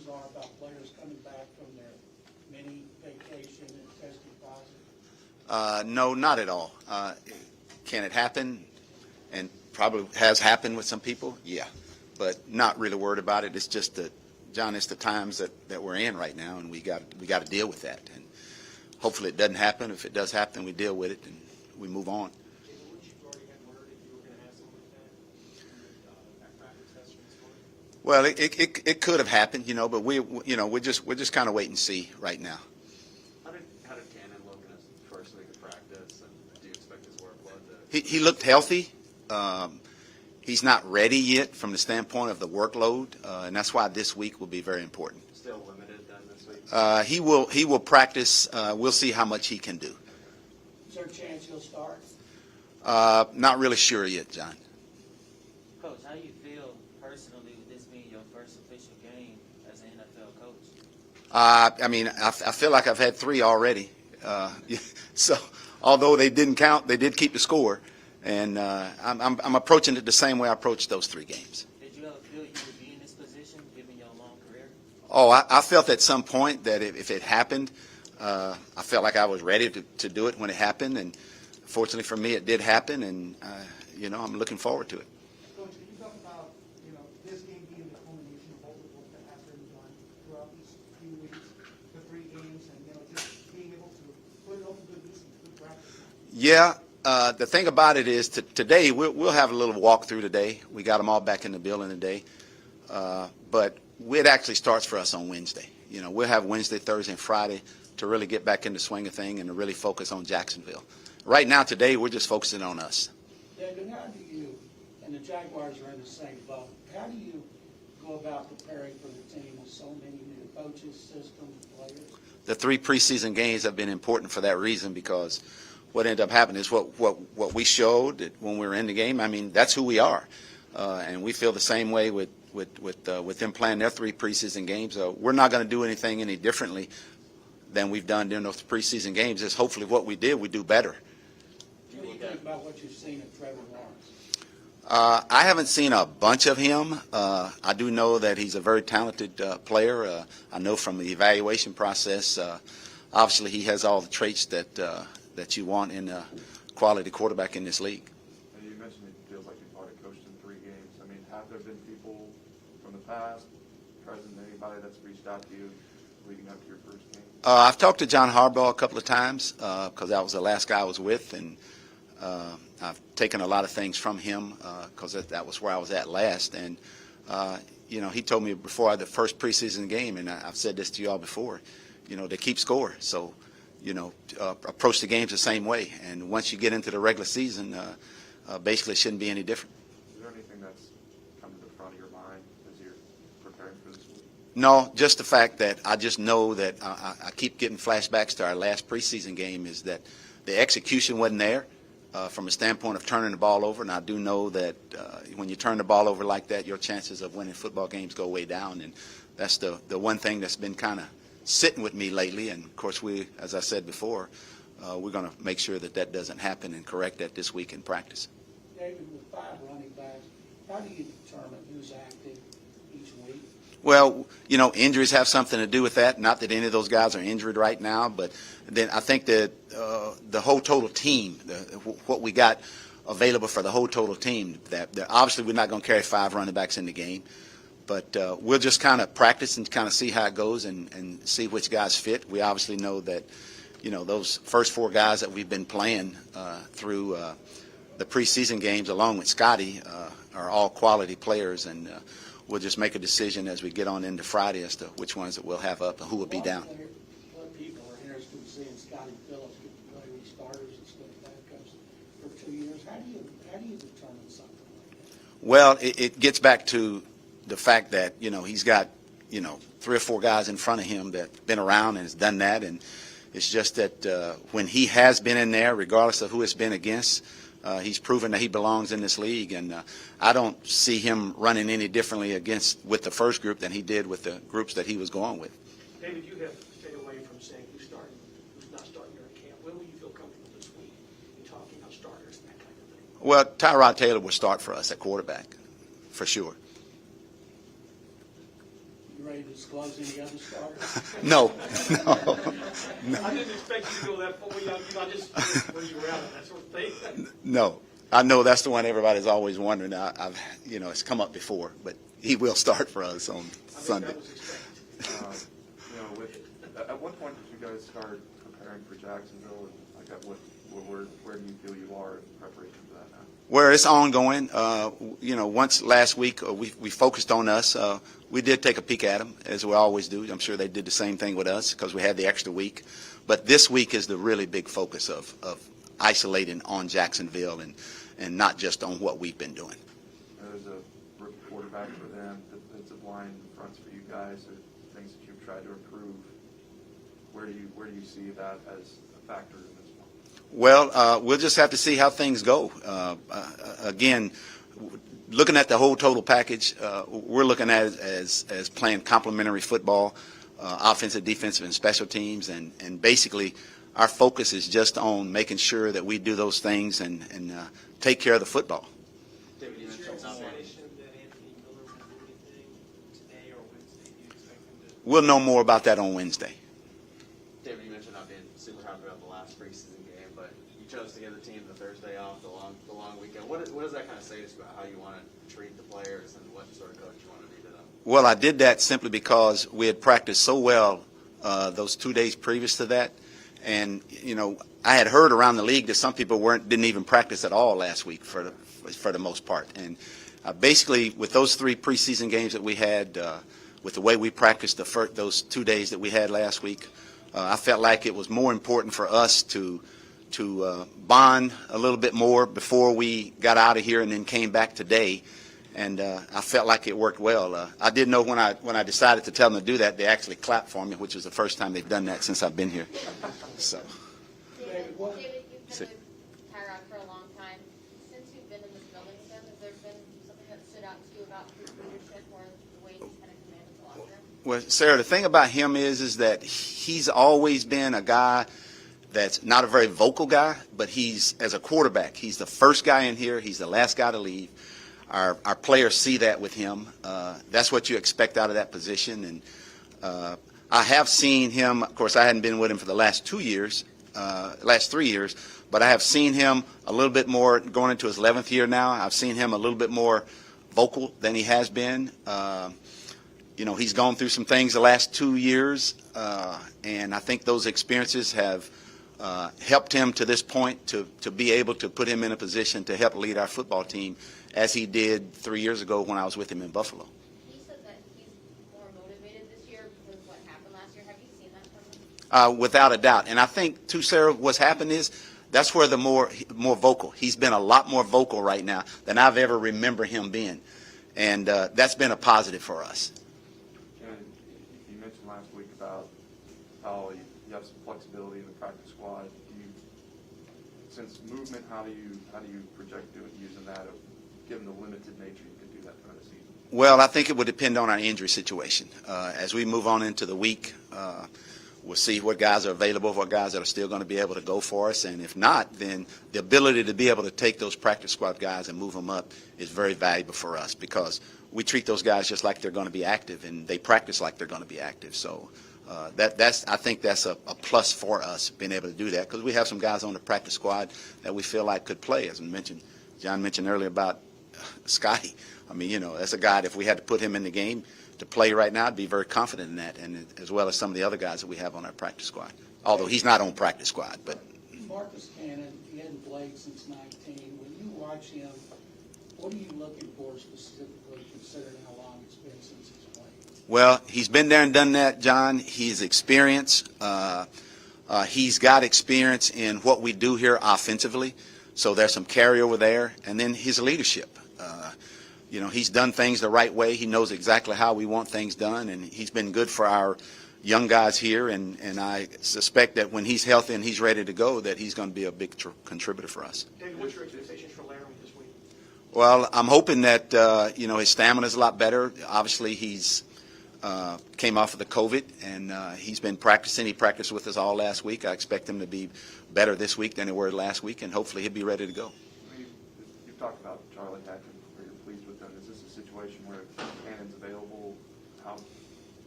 news are about players coming back from their mini vacation and testing positive? No, not at all. Can it happen? And probably has happened with some people, yeah. But not really worried about it. It's just that, John, it's the times that we're in right now, and we got to deal with that. And hopefully it doesn't happen. If it does happen, we deal with it and we move on. Well, it could have happened, but we're just kind of wait and see right now. How did Cannon look in his first week of practice, and do you expect his workload to? He looked healthy. He's not ready yet from the standpoint of the workload, and that's why this week will be very important. Still limited then this week? He will practice. We'll see how much he can do. Is there a chance he'll start? Not really sure yet, John. Coach, how do you feel personally with this being your first official game as an NFL coach? I feel like I've had 3 already. So although they didn't count, they did keep the score. And I'm approaching it the same way I approached those 3 games. Did you ever feel you would be in this position given your long career? Oh, I felt at some point that if it happened, I felt like I was ready to do it when it happened. And fortunately for me, it did happen. And, I'm looking forward to it. Coach, can you talk about, this game being the culmination of all the work that has been done throughout these few weeks, the 3 games, and, just being able to put it over good use and good practice? Yeah. The thing about it is today we'll have a little walkthrough today. We got them all back in the building today. But it actually starts for us on Wednesday. We'll have Wednesday, Thursday, and Friday to really get back in the swing of things and to really focus on Jacksonville. Right now, today, we're just focusing on us. David, how do you, and the Jaguars are in the same boat, how do you go about preparing for the team with so many new coaches, systems, players? The 3 preseason games have been important for that reason, because what ended up happening is what we showed that when we were in the game. I mean, that's who we are, and we feel the same way with them playing their 3 preseason games. We're not going to do anything any differently than we've done during those preseason games. It's hopefully what we did, we do better. What do you think about what you've seen of Trevor Lawrence? I haven't seen a bunch of him. I do know that he's a very talented player. I know from the evaluation process, obviously he has all the traits that you want in a quality quarterback in this league. And you mentioned it feels like you've already coached in 3 games. I mean, have there been people from the past, present, anybody that's reached out to you leading up to your first game? I've talked to John Harbaugh a couple of times because that was the last guy I was with, and I've taken a lot of things from him because that was where I was at last. And, he told me before the first preseason game, and I've said this to you all before, they keep score. So, approach the games the same way. And once you get into the regular season, basically it shouldn't be any different. Is there anything that's come to the front of your mind as you're preparing for this week? No, just the fact that I just know that I keep getting flashbacks to our last preseason game is that the execution wasn't there from a standpoint of turning the ball over. And I do know that when you turn the ball over like that, your chances of winning football games go way down. And that's the one thing that's been kind of sitting with me lately. And, of course, as I said before, we're going to make sure that doesn't happen and correct that this week in practice. David, with 5 running backs, how do you determine who's active each week? Well, injuries have something to do with that. Not that any of those guys are injured right now, but then I think that the whole total team, what we got available for the whole total team, that obviously we're not going to carry 5 running backs in the game, but we'll just kind of practice and kind of see how it goes and see which guys fit. We obviously know that, those first 4 guys that we've been playing through the preseason games along with Scotty are all quality players, and we'll just make a decision as we get on into Friday as to which ones that we'll have up and who will be down. A lot of people are interested in seeing Scotty Phillips get to play with starters instead of backups for 2 years. How do you determine something like that? Well, it gets back to the fact that, he's got, 3 or 4 guys in front of him that's been around and has done that. And it's just that when he has been in there, regardless of who it's been against, he's proven that he belongs in this league. And I don't see him running any differently with the first group than he did with the groups that he was going with. David, you have stayed away from saying who's starting, who's not starting during camp. When will you feel comfortable this week in talking about starters and that kind of thing? Well, Tyrod Taylor will start for us at quarterback, for sure. You ready ready to disclose any other starters? No, I didn't expect you to go that far, I just, where you were at, that sort of thing. no. I know that's the one everybody's always wondering. I've it's come up before, but he will start for us on Sunday. That was expected. At what point did you guys start preparing for Jacksonville? And like, where do you feel you are in preparation for that now? Where it's ongoing. Once last week we focused on us. We did take a peek at them, as we always do. I'm sure they did the same thing with us because we had the extra week. But this week is the really big focus of isolating on Jacksonville and not just on what we've been doing. There's a rookie quarterback for them, defensive line fronts for you guys, or things that you've tried to improve. Where do you see that as a factor in this one? Well, we'll just have to see how things go. Again, looking at the whole total package, we're looking at it as playing complementary football, offensive, defensive, and special teams, and basically our focus is just on making sure that we do those things and take care of the football. David, you mentioned anticipation that Anthony Miller will do anything today or Wednesday. Do you expect him to? We'll know more about that on Wednesday. David, you mentioned not being super happy about the last preseason game, but you chose to give the team the Thursday off, the long weekend. What does that kind of say to us about how you want to treat the players and what sort of coach you want to be to them? Well, I did that simply because we had practiced so well those 2 days previous to that. And, I had heard around the league that some people didn't even practice at all last week for the most part. And basically, with those 3 preseason games that we had, with the way we practiced those 2 days that we had last week, I felt like it was more important for us to bond a little bit more before we got out of here and then came back today. And I felt like it worked well. I did know when I decided to tell them to do that, they actually clapped for me, which was the first time they've done that since I've been here. So. David, what? David, you've been with Tyrod for a long time. Since you've been in this building with him, has there been something that stood out to you about his leadership or the way he's kind of commanded the locker room? Well, Sarah, the thing about him is that he's always been a guy that's not a very vocal guy, but as a quarterback, he's the first guy in here. He's the last guy to leave. Our players see that with him. That's what you expect out of that position. And I have seen him. Of course, I hadn't been with him for the last 3 years, but I have seen him a little bit more going into his 11th year now. I've seen him a little bit more vocal than he has been. He's gone through some things the last 2 years, and I think those experiences have helped him to this point to be able to put him in a position to help lead our football team as he did 3 years ago when I was with him in Buffalo. He said that he's more motivated this year because of what happened last year. Have you seen that from him? Without a doubt. And I think, too, Sarah, what's happened is that's where the more vocal. He's been a lot more vocal right now than I've ever remember him being. And that's been a positive for us. And you mentioned last week about how you have some flexibility in the practice squad. Since movement, how do you project using that, given the limited nature you can do that throughout the season? Well, I think it would depend on our injury situation. As we move on into the week, we'll see what guys are available, what guys that are still going to be able to go for us. And if not, then the ability to be able to take those practice squad guys and move them up is very valuable for us because we treat those guys just like they're going to be active, and they practice like they're going to be active. So I think that's a plus for us, being able to do that, because we have some guys on the practice squad that we feel like could play. As John mentioned earlier about Scotty. I mean, that's a guy that if we had to put him in the game to play right now, I'd be very confident in that, and as well as some of the other guys that we have on our practice squad. Although he's not on practice squad, but Marcus Cannon, he hadn't played since 19. When you watch him, what are you looking for specifically, considering how long it's been since he's played? well, he's been there and done that, John. He's experienced. He's got experience in what we do here offensively, so there's some carryover there, and then his leadership. He's done things the right way. He knows exactly how we want things done, and he's been good for our young guys here, and I suspect that when he's healthy and he's ready to go, that he's going to be a big contributor for us. David, what's your expectations for Laramie this week? Well, I'm hoping that, his stamina is a lot better. Obviously, he's came off of the COVID, and he's been practicing. He practiced with us all last week. I expect him to be better this week than he were last week, and hopefully he'll be ready to go. You've talked about Charlie Hatton, where you're pleased with him. Is this a situation where if Cannon's available, how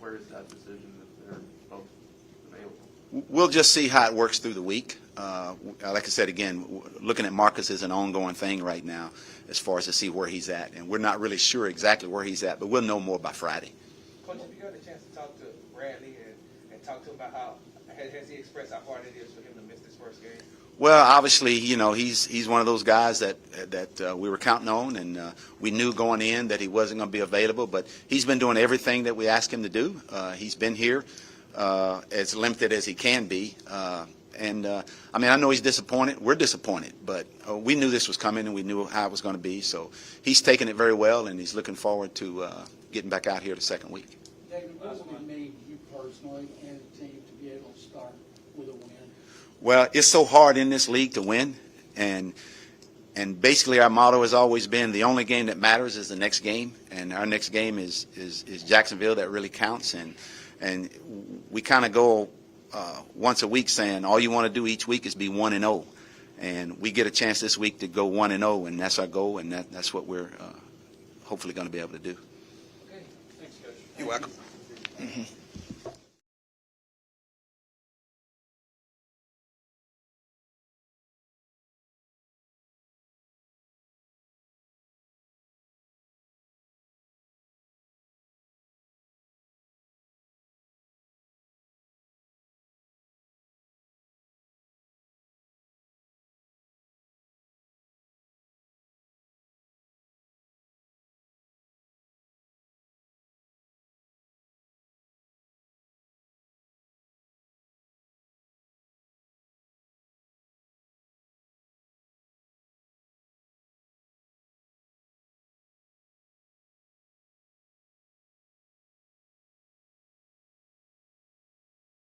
where is that decision if they're both available? We'll just see how it works through the week. Like I said, again, looking at Marcus is an ongoing thing right now as far as to see where he's at. And we're not really sure exactly where he's at, but we'll know more by Friday. Coach, have you had a chance to talk to Bradley and talk to him about how, has he expressed how hard it is for him to miss this first game? Well, obviously, he's one of those guys that we were counting on, and we knew going in that he wasn't going to be available, but he's been doing everything that we asked him to do. He's been here as limited as he can be. I know he's disappointed. We're disappointed, but we knew this was coming, and we knew how it was going to be. So he's taken it very well, and he's looking forward to getting back out here the second week. David, what would it mean to you personally and the team to be able to start with a win? Well, it's so hard in this league to win, and basically our motto has always been the only game that matters is the next game, and our next game is Jacksonville. That really counts, and we kind of go once a week saying all you want to do each week is be 1-0, and we get a chance this week to go 1-0, and that's our goal, and that's what we're hopefully going to be able to do. Okay, thanks, Coach. You're welcome.